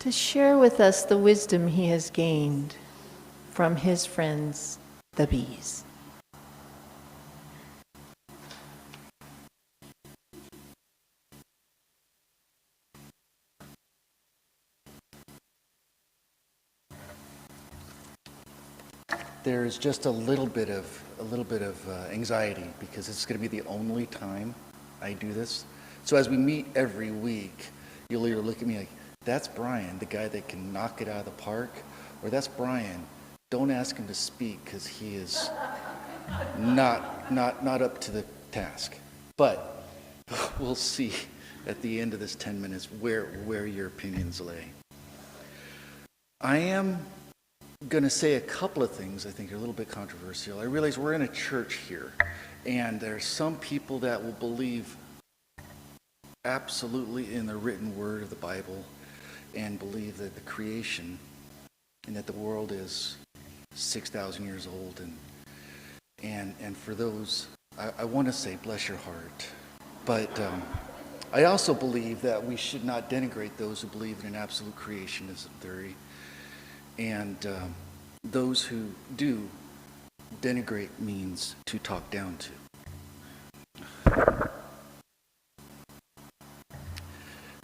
to share with us the wisdom he has gained from his friends, the bees. There's just a little bit of anxiety because it's going to be the only time I do this. So as we meet every week, you'll either look at me like, that's Brian, the guy that can knock it out of the park, or that's Brian, don't ask him to speak because he is not up to the task. But we'll see at the end of this 10 minutes where your opinions lay. I am going to say a couple of things I think are a little bit controversial. I realize we're in a church here, and there are some people that will believe absolutely in the written word of the Bible and believe that the creation and that the world is 6,000 years old. And for those, I want to say bless your heart. But I also believe that we should not denigrate those who believe in an absolute creationism theory. And those who do denigrate means to talk down to.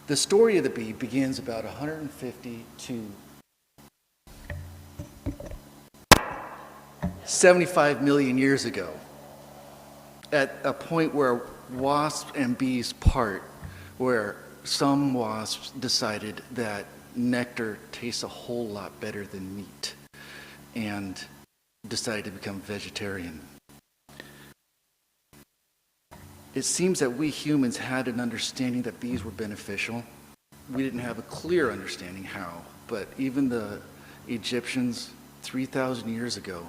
The story of the bee begins about 150 to 75 million years ago, at a point where wasps and bees part, where some wasps decided that nectar tastes a whole lot better than meat and decided to become vegetarian. It seems that we humans had an understanding that bees were beneficial. We didn't have a clear understanding how, but even the Egyptians 3,000 years ago,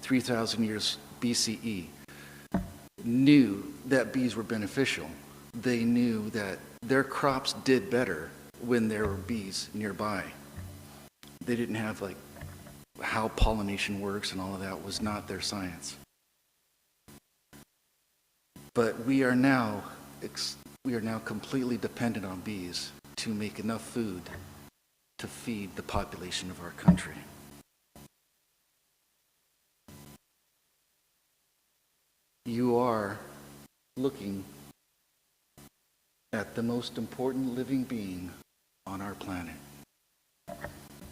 3,000 years BCE, knew that bees were beneficial. They knew that their crops did better when there were bees nearby. They didn't have like how pollination works and all of that was not their science. But we are now completely dependent on bees to make enough food to feed the population of our country. You are looking at the most important living being on our planet.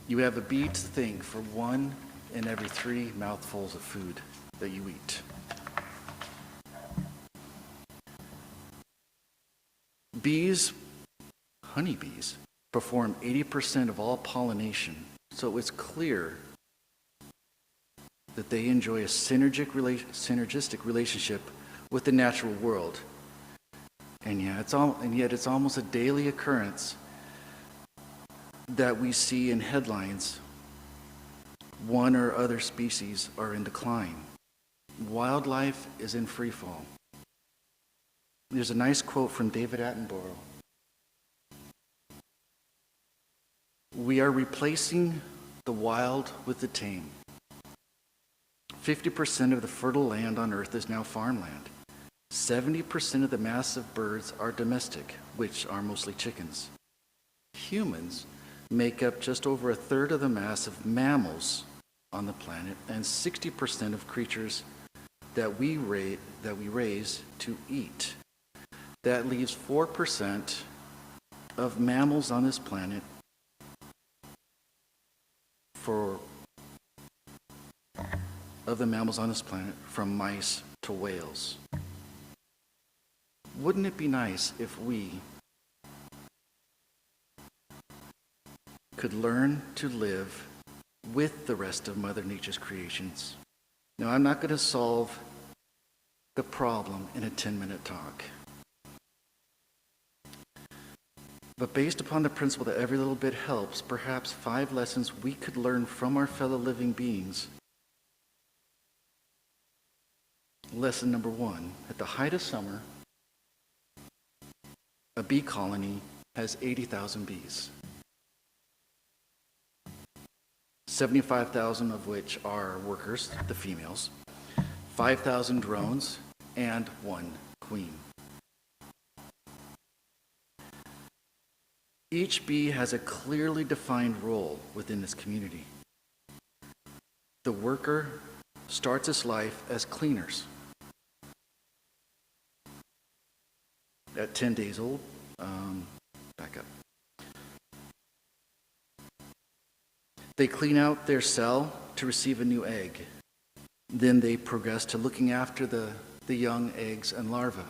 You have a bee to thank for 1 in every 3 mouthfuls of food that you eat. Bees, honeybees, perform 80% of all pollination, so it's clear that they enjoy a synergistic relationship with the natural world. And yet it's almost a daily occurrence that we see in headlines one or other species are in decline. Wildlife is in free fall. There's a nice quote from David Attenborough. We are replacing the wild with the tame. 50% of the fertile land on Earth is now farmland. 70% of the mass of birds are domestic, which are mostly chickens. Humans make up just over 1/3 of the mass of mammals on the planet, and 60% of creatures that we raise to eat. That leaves 4% of mammals on this planet from mice to whales. Wouldn't it be nice if we could learn to live with the rest of Mother Nature's creations? Now, I'm not going to solve the problem in a 10-minute talk. But based upon the principle that every little bit helps, perhaps 5 lessons we could learn from our fellow living beings. Lesson number 1, at the height of summer, a bee colony has 80,000 bees. 75,000 of which are workers, the females, 5,000 drones, and 1 queen. Each bee has a clearly defined role within this community. The worker starts his life as cleaners. At 10 days old, back up. They clean out their cell to receive a new egg. Then they progress to looking after the young eggs and larvae.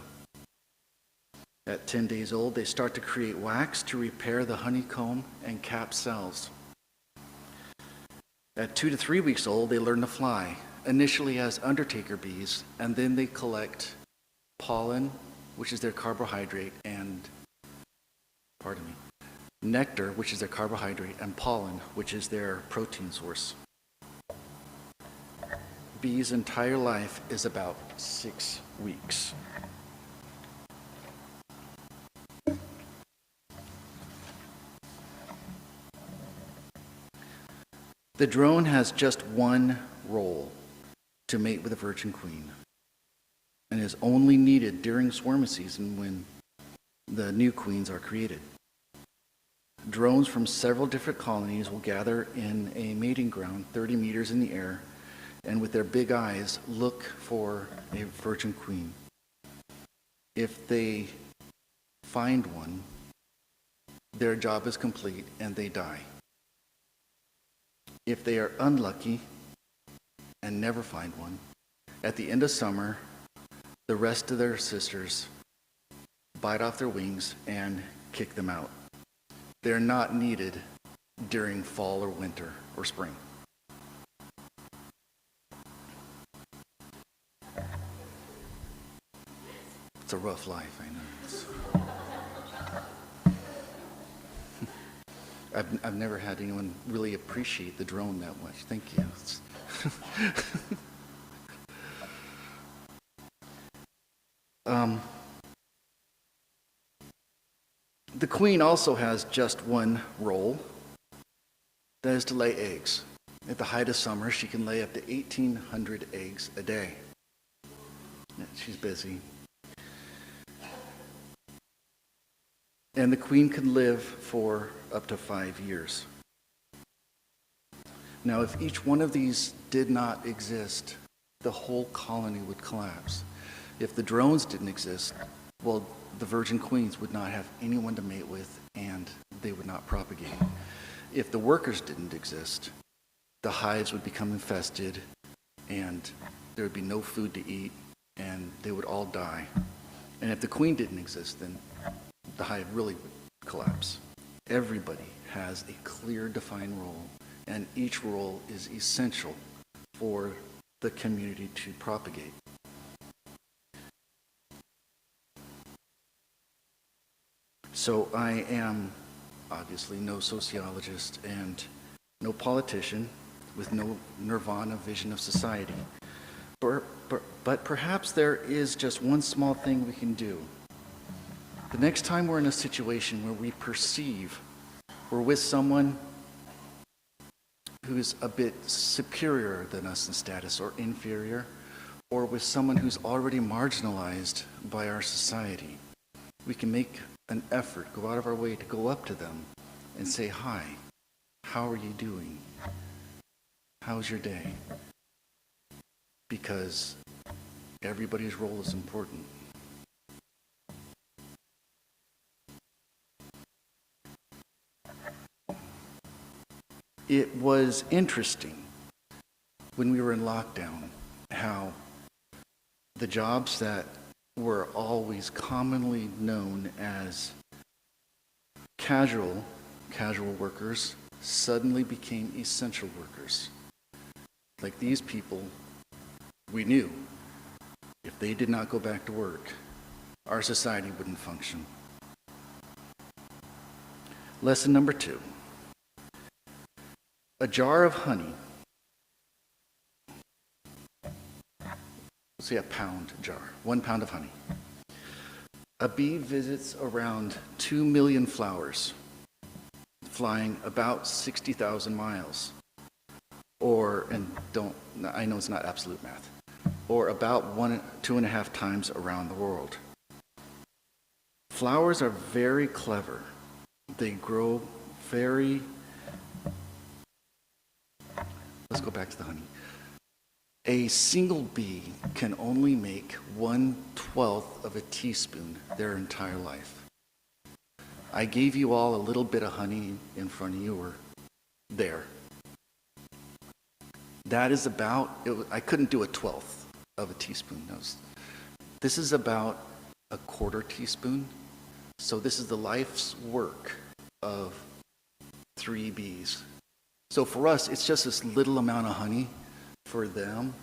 At 10 days old, they start to create wax to repair the honeycomb and cap cells. At 2 to 3 weeks old, they learn to fly, initially as undertaker bees, and then they collect pollen, which is their carbohydrate, and, nectar, which is their carbohydrate, and pollen, which is their protein source. Bees' entire life is about 6 weeks. The drone has just one role: to mate with a virgin queen, and is only needed during swarming season when the new queens are created. Drones from several different colonies will gather in a mating ground 30 meters in the air, and with their big eyes look for a virgin queen. If they find one, their job is complete and they die. If they are unlucky and never find one, at the end of summer, the rest of their sisters bite off their wings and kick them out. They're not needed during fall or winter or spring. It's a rough life, I know. I've never had anyone really appreciate the drone that much. Thank you. The queen also has just one role, that is to lay eggs. At the height of summer, she can lay up to 1,800 eggs a day. She's busy. And the queen can live for up to 5 years. Now, if each one of these did not exist, the whole colony would collapse. If the drones didn't exist, well, the virgin queens would not have anyone to mate with, and they would not propagate. If the workers didn't exist, the hives would become infested, and there would be no food to eat, and they would all die. And if the queen didn't exist, then the hive really would collapse. Everybody has a clear, defined role, and each role is essential for the community to propagate. So I am obviously no sociologist and no politician with no nirvana vision of society. But perhaps there is just one small thing we can do. The next time we're in a situation where we perceive we're with someone who's a bit superior than us in status or inferior, or with someone who's already marginalized by our society, we can make an effort, go out of our way to go up to them and say, "Hi, how are you doing? How's your day?" Because everybody's role is important. It was interesting when we were in lockdown how the jobs that were always commonly known as casual workers suddenly became essential workers. Like these people, we knew if they did not go back to work, our society wouldn't function. Lesson number 2. A jar of honey, let's say a pound jar, 1 pound of honey. A bee visits around 2 million flowers, flying about 60,000 miles, I know it's not absolute math, or about 2.5 times around the world. Flowers are very clever They grow very, let's go back to the honey. A single bee can only make 1/12 of a teaspoon their entire life. I gave you all a little bit of honey in front of you, or there. That is about, I couldn't do 1/12 of a teaspoon. This is about a 1/4 teaspoon. So this is the life's work of 3 bees. So for us, it's just this little amount of honey. For them,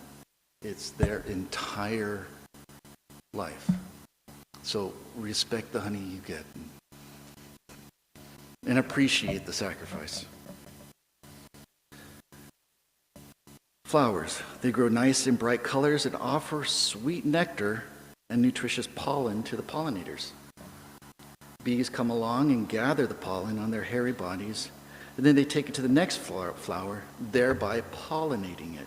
it's their entire life. So respect the honey you get and appreciate the sacrifice. Flowers, they grow nice in bright colors and offer sweet nectar and nutritious pollen to the pollinators. Bees come along and gather the pollen on their hairy bodies, and then they take it to the next flower, thereby pollinating it.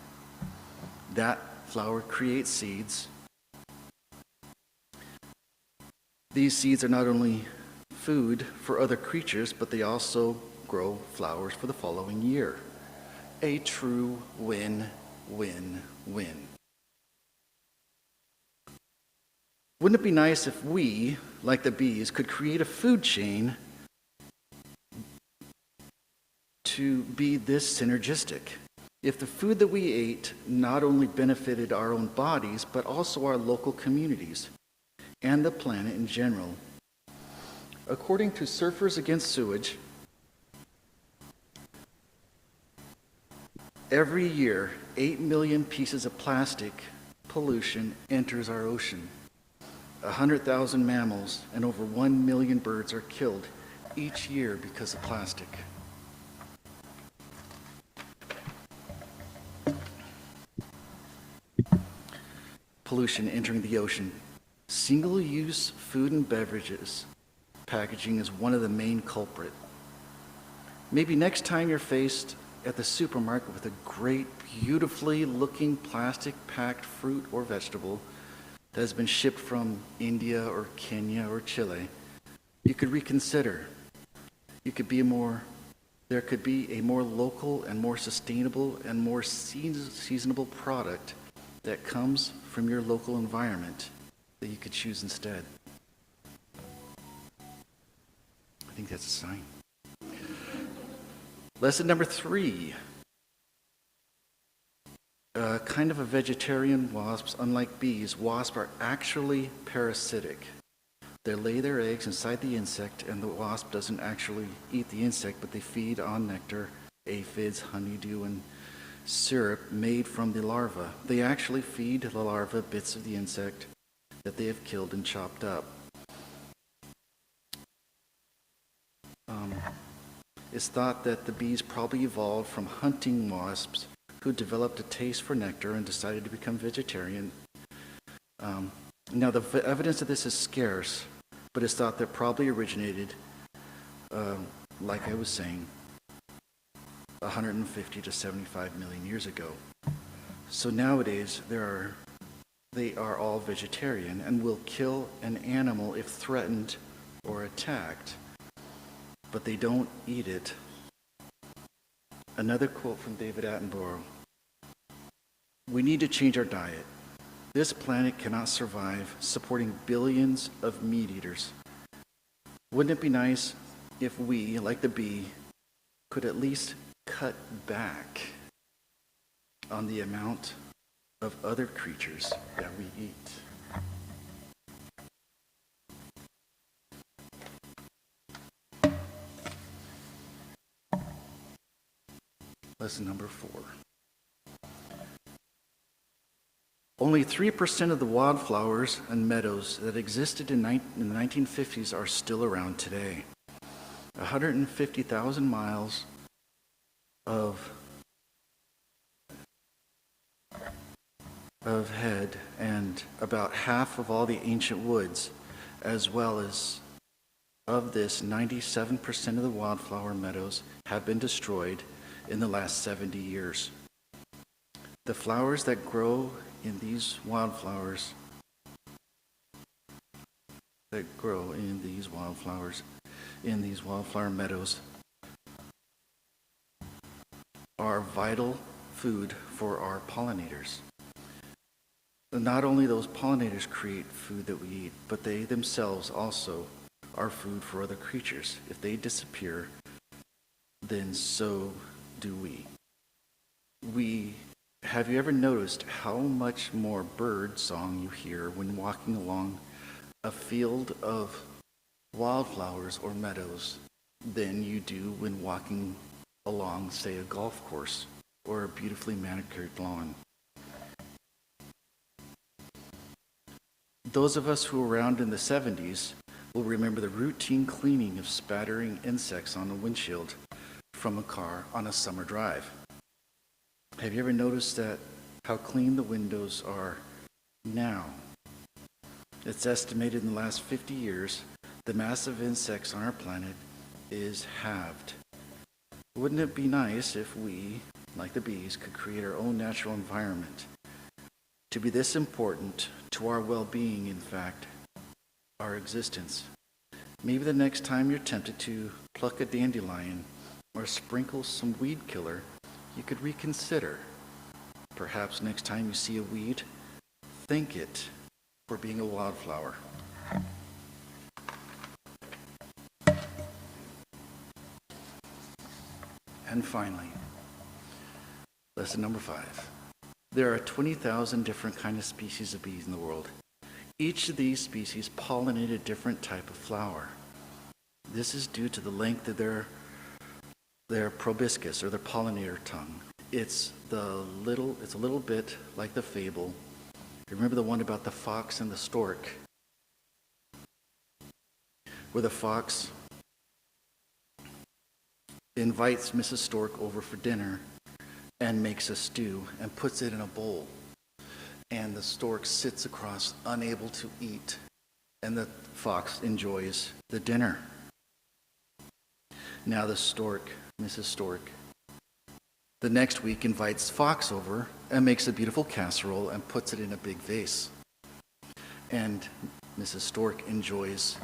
That flower creates seeds. These seeds are not only food for other creatures, but they also grow flowers for the following year. A true win-win-win. Wouldn't it be nice if we, like the bees, could create a food chain to be this synergistic? If the food that we ate not only benefited our own bodies, but also our local communities and the planet in general. According to Surfers Against Sewage, every year, 8 million pieces of plastic pollution enters our ocean. 100,000 mammals and over 1 million birds are killed each year because of plastic. Pollution entering the ocean. Single-use food and beverages packaging is one of the main culprits. Maybe next time you're faced at the supermarket with a great, beautifully looking plastic-packed fruit or vegetable that has been shipped from India or Kenya or Chile, you could reconsider. There could be a more local and more sustainable and more seasonable product that comes from your local environment that you could choose instead. I think that's a sign. Lesson number 3. Kind of a vegetarian wasps, unlike bees, wasps are actually parasitic. They lay their eggs inside the insect, and the wasp doesn't actually eat the insect, but they feed on nectar, aphids, honeydew, and syrup made from the larva. They actually feed the larva bits of the insect that they have killed and chopped up. It's thought that the bees probably evolved from hunting wasps who developed a taste for nectar and decided to become vegetarian. Now, the evidence of this is scarce, but it's thought that probably originated, like I was saying, 150 to 75 million years ago. So nowadays, they are all vegetarian and will kill an animal if threatened or attacked, but they don't eat it. Another quote from David Attenborough: "We need to change our diet. This planet cannot survive supporting billions of meat eaters. Wouldn't it be nice if we, like the bee, could at least cut back on the amount of other creatures that we eat?" Lesson number 4. Only 3% of the wildflowers and meadows that existed in the 1950s are still around today. 150,000 miles of head and about half of all the ancient woods, as well as of this, 97% of the wildflower meadows have been destroyed in the last 70 years. The flowers that grow in these wildflowers in these wildflower meadows are vital food for our pollinators. Not only those pollinators create food that we eat, but they themselves also are food for other creatures. If they disappear, then so do we. Have you ever noticed how much more bird song you hear when walking along a field of wildflowers or meadows than you do when walking along, say, a golf course or a beautifully manicured lawn? Those of us who were around in the 70s will remember the routine cleaning of spattering insects on a windshield from a car on a summer drive. Have you ever noticed how clean the windows are now? It's estimated in the last 50 years, the mass of insects on our planet is halved. Wouldn't it be nice if we, like the bees, could create our own natural environment? To be this important to our well-being, in fact, our existence. Maybe the next time you're tempted to pluck a dandelion or sprinkle some weed killer, you could reconsider. Perhaps next time you see a weed, thank it for being a wildflower. And finally, lesson number 5. There are 20,000 different kinds of species of bees in the world. Each of these species pollinate a different type of flower. This is due to the length of their proboscis, or their pollinator tongue. It's a little bit like the fable. Remember the one about the fox and the stork, where the fox invites Mrs. Stork over for dinner and makes a stew and puts it in a bowl. And the stork sits across, unable to eat, and the fox enjoys the dinner. Now the stork, Mrs. Stork, the next week invites Fox over and makes a beautiful casserole and puts it in a big vase. And Mrs. Stork enjoys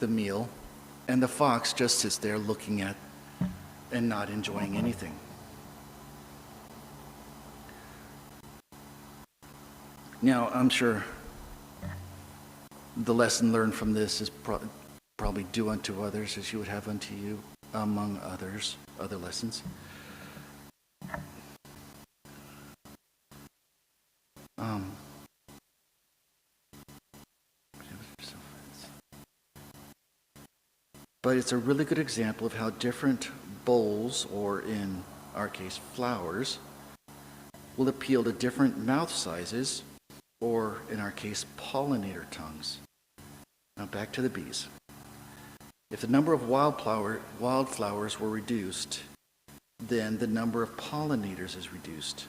the meal, and the fox just sits there looking at and not enjoying anything. Now, I'm sure the lesson learned from this is probably do unto others as you would have unto you, among other lessons. But it's a really good example of how different bowls, or in our case, flowers, will appeal to different mouth sizes, or in our case, pollinator tongues. Now back to the bees. If the number of wildflowers were reduced, then the number of pollinators is reduced.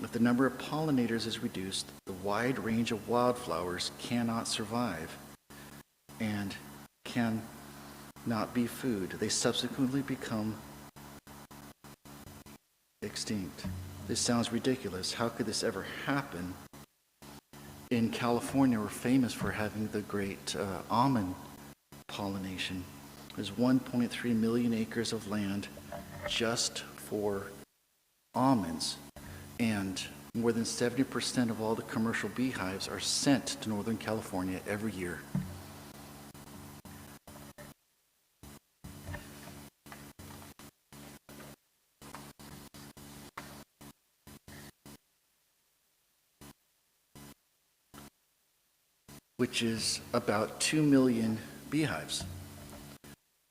If the number of pollinators is reduced, the wide range of wildflowers cannot survive and can not be food. They subsequently become extinct. This sounds ridiculous. How could this ever happen? In California, we're famous for having the great almond pollination. There's 1.3 million acres of land just for almonds, and more than 70% of all the commercial beehives are sent to Northern California every year. Which is about 2 million beehives.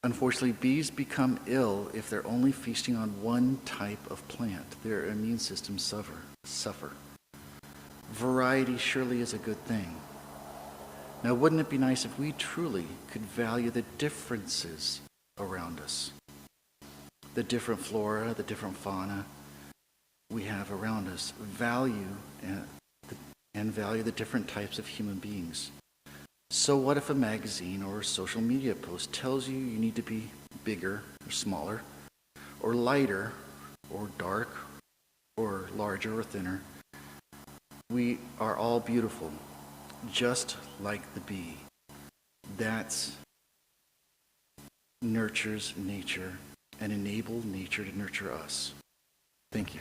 Unfortunately, bees become ill if they're only feasting on one type of plant. Their immune systems suffer. Variety surely is a good thing. Now, wouldn't it be nice if we truly could value the differences around us? The different flora, the different fauna we have around us. Value the different types of human beings. So what if a magazine or a social media post tells you you need to be bigger or smaller, or lighter or dark, or larger or thinner? We are all beautiful, just like the bee. That's nurtures nature and enable nature to nurture us. Thank you.